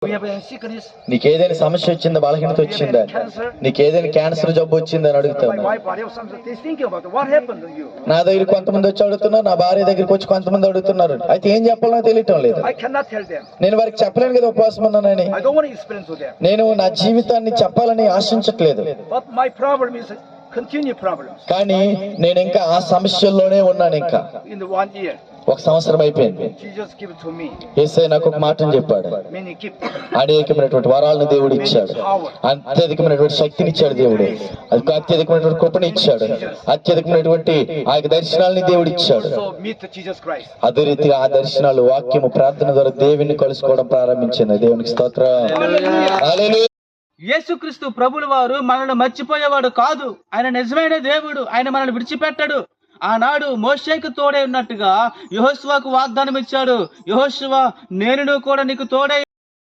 We have any sickness. నీకేదైనా సమస్య వచ్చిందా, బలహీనత వచ్చిందా, నీకేదైనా క్యాన్సర్ జబ్బు వచ్చిందా అని My అడుగుతాను. wife, whatever, something, they're thinking about it. What happened to you? నా దగ్గర కొంతమంది వచ్చి అడుగుతున్నారు, నా భార్య దగ్గరికి వచ్చి కొంతమంది అడుగుతున్నారు. అయితే ఏం చెప్పాలో తెలియటం లేదు. I cannot tell them. నేను వారికి చెప్పలేను కదా ఉపవాసం ఉన్నానని. I don't want to explain to them. నేను నా జీవితాన్ని చెప్పాలని ఆశించట్లేదు. But my problem is continued problems. కానీ నేను ఇంకా ఆ సమస్యల్లోనే ఉన్నాను. ఇంకా In the 1 year, ఒక సంవత్సరం అయిపోయింది. Jesus gave it to me. యేసయ్య నాకు ఒక మాటను చెప్పాడు. Many gift, అనేకమైనటువంటి వరాలను దేవుడు ఇచ్చాడు. అత్యధికమైనటువంటి శక్తిని ఇచ్చాడు దేవుడు. అది అత్యధికమైనటువంటి కృపను ఇచ్చాడు. అత్యధికమైనటువంటి ఆ దర్శనాలని దేవుడు ఇచ్చాడు. so meet Jesus Christ. అదే రీతిగా ఆ దర్శనాలు వాక్యము ప్రార్థన ద్వారా దేవుని కలుసుకోవడం ప్రారంభించింది. దేవునికి స్తోత్రం. హల్లెలూయా. యేసుక్రీస్తు ప్రభుల వారు మనల్ని మర్చిపోయేవాడు కాదు. ఆయన నిజమైన దేవుడు. ఆయన మనల్ని విడిచిపెట్టడు. ఆనాడు మోషేకు తోడే ఉన్నట్టుగా యెహోషువకు వాగ్దానం ఇచ్చాడు. యెహోషువ, నేను కూడా నీకు తోడై